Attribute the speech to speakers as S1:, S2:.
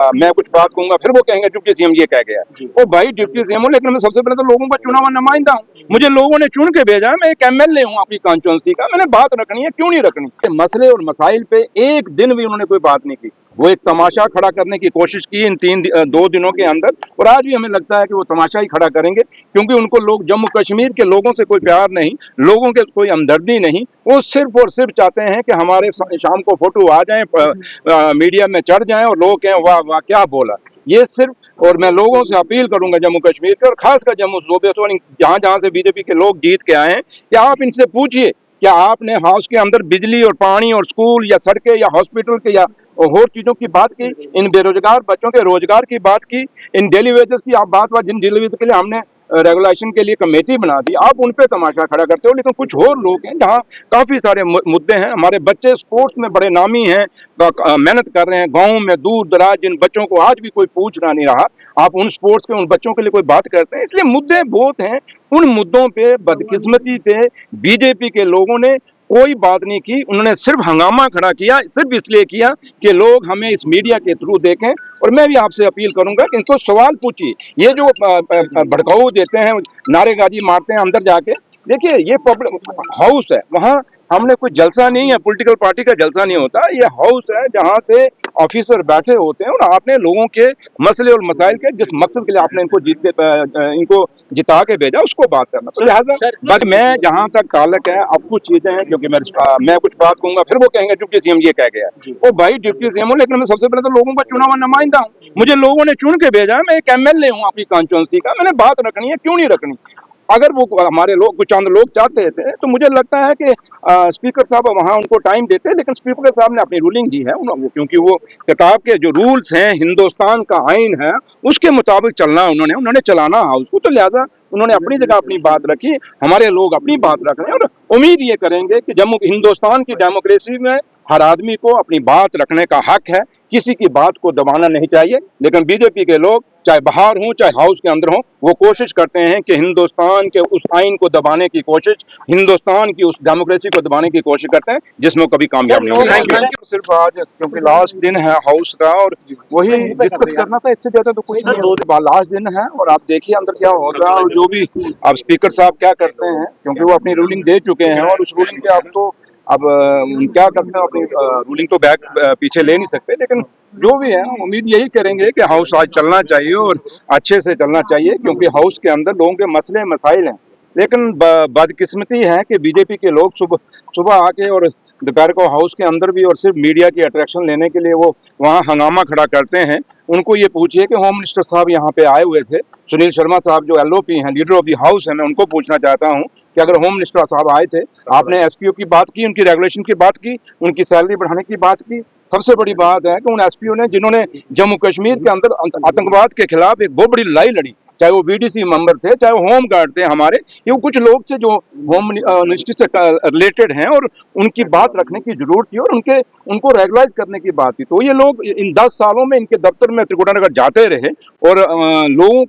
S1: मैं कुछ बात कहूंगा फिर वो कहेंगे डिप्टी सीएम ये कह गया। ओ भाई डिप्टी सीएम हूँ, लेकिन मैं सबसे पहले तो लोगों का चुना हुआ नुमाइंदा हूँ। मुझे लोगों ने चुन के भेजा है, मैं एक एमएलए हूँ आपकी कॉन्स्टिट्यूंसी का, मैंने बात रखनी है, क्यों नहीं रखनी। मसले और मसाइल पे एक दिन भी उन्होंने कोई बात नहीं की। वो एक तमाशा खड़ा करने की कोशिश की इन 2 दिनों के अंदर, और आज भी हमें लगता है कि वो तमाशा ही खड़ा करेंगे, क्योंकि उनको लोग जम्मू कश्मीर के लोगों से कोई प्यार नहीं, लोगों के कोई हमदर्दी नहीं। वो सिर्फ और सिर्फ चाहते हैं कि हमारे शाम को फोटो आ जाएं, मीडिया में चढ़ जाएं और लोग कहें वाह वाह क्या बोला। ये सिर्फ, और मैं लोगों से अपील करूंगा जम्मू कश्मीर के और खासकर जम्मू सूबे से, जहां जहां से बीजेपी के लोग जीत के आए हैं, कि आप इनसे पूछिए क्या आपने हाउस के अंदर बिजली और पानी और स्कूल या सड़कें या हॉस्पिटल के या और चीजों की बात की, इन बेरोजगार बच्चों के रोजगार की बात की, इन डेली वेजेस की आप बात जिन डेली वेजेस के लिए हमने रेगुलेशन के लिए कमेटी बना दी, आप उन पे तमाशा खड़ा करते हो। लेकिन कुछ और लोग हैं जहाँ काफी सारे मुद्दे हैं। हमारे बच्चे स्पोर्ट्स में बड़े नामी हैं, मेहनत कर रहे हैं, गाँव में दूर दराज जिन बच्चों को आज भी कोई पूछ रहा नहीं रहा, आप उन स्पोर्ट्स के उन बच्चों के लिए कोई बात करते हैं। इसलिए मुद्दे बहुत हैं, उन मुद्दों पे बदकिस्मती से बीजेपी के लोगों ने कोई बात नहीं की। उन्होंने सिर्फ हंगामा खड़ा किया, सिर्फ इसलिए किया कि लोग हमें इस मीडिया के थ्रू देखें। और मैं भी आपसे अपील करूंगा कि इनको सवाल पूछिए, ये जो भड़काऊ देते हैं, नारेबाजी मारते हैं अंदर जाके, देखिए ये पब्लिक हाउस है, वहाँ हमने कोई जलसा नहीं है, पॉलिटिकल पार्टी का जलसा नहीं होता। ये हाउस है जहाँ से ऑफिसर बैठे होते हैं, और आपने लोगों के मसले और मसाइल के जिस मकसद के लिए आपने इनको जिता के भेजा उसको बात करना। तो लिहाजा बस मैं जहाँ तक ताल्लुक है, अब कुछ चीजें हैं क्योंकि मैं कुछ बात कहूंगा फिर वो कहेंगे डिप्टी सीएम ये कह गया। ओ भाई डिप्टी सीएम हूँ, लेकिन मैं सबसे पहले तो लोगों का चुना हुआ नुमाइंदा हूँ। मुझे लोगों ने चुन के भेजा है, मैं एक एमएलए हूँ आपकी कॉन्स्टिट्यूंसी का, मैंने बात रखनी है, क्यों नहीं रखनी। अगर वो हमारे लोग कुछ चंद लोग चाहते थे तो मुझे लगता है कि स्पीकर साहब वहाँ उनको टाइम देते, लेकिन स्पीकर साहब ने अपनी रूलिंग दी है, क्योंकि वो किताब के जो रूल्स हैं, हिंदुस्तान का आइन है, उसके मुताबिक चलना उन्होंने चलाना हाउस को। तो लिहाजा उन्होंने अपनी जगह अपनी बात रखी, हमारे लोग अपनी बात रख रहे हैं, और उम्मीद ये करेंगे कि हिंदुस्तान की डेमोक्रेसी में हर आदमी को अपनी बात रखने का हक है, किसी की बात को दबाना नहीं चाहिए। लेकिन बीजेपी के लोग चाहे बाहर हों चाहे हाउस के अंदर हों, वो कोशिश करते हैं कि हिंदुस्तान के उस आइन को दबाने की कोशिश, हिंदुस्तान की उस डेमोक्रेसी को दबाने की कोशिश करते हैं जिसमें कभी कामयाब नहीं होंगे। सिर्फ आज क्योंकि लास्ट दिन है हाउस का, और वही डिस्कस करना था, इससे ज्यादा तो कोई नहीं। लास्ट दिन है और आप देखिए अंदर क्या होगा, और जो भी अब स्पीकर साहब क्या करते हैं, क्योंकि वो अपनी रूलिंग दे चुके हैं, और उस रूलिंग पे आप तो अब क्या करते हैं, अपनी रूलिंग तो बैक पीछे ले नहीं सकते। लेकिन जो भी है उम्मीद यही करेंगे कि हाउस आज चलना चाहिए और अच्छे से चलना चाहिए, क्योंकि हाउस के अंदर लोगों के मसले मसाइल हैं। लेकिन बदकिस्मती है कि बीजेपी के लोग सुबह आके और दोपहर को हाउस के अंदर भी और सिर्फ मीडिया की अट्रैक्शन लेने के लिए वो वहाँ हंगामा खड़ा करते हैं। उनको ये पूछिए कि होम मिनिस्टर साहब यहाँ पे आए हुए थे, सुनील शर्मा साहब जो एलओपी हैं, लीडर ऑफ द हाउस है, मैं उनको पूछना चाहता हूँ कि अगर होम मिनिस्टर साहब आए थे, आपने एसपीओ की बात की, उनकी रेगुलेशन की बात की, उनकी सैलरी बढ़ाने की बात की। सबसे बड़ी बात है कि उन एसपीओ ने जिन्होंने जम्मू कश्मीर के अंदर आतंकवाद के खिलाफ एक बहुत बड़ी लड़ाई लड़ी, चाहे वो बीडीसी मेंबर थे, चाहे वो होम गार्ड थे हमारे, ये कुछ लोग थे जो होम मिनिस्ट्री से रिलेटेड हैं, और उनकी बात रखने की जरूरत थी और उनको रेगुलाइज करने की बात थी। तो ये लोग इन 10 सालों में इनके दफ्तर में त्रिकुटानगर जाते रहे और लोगों के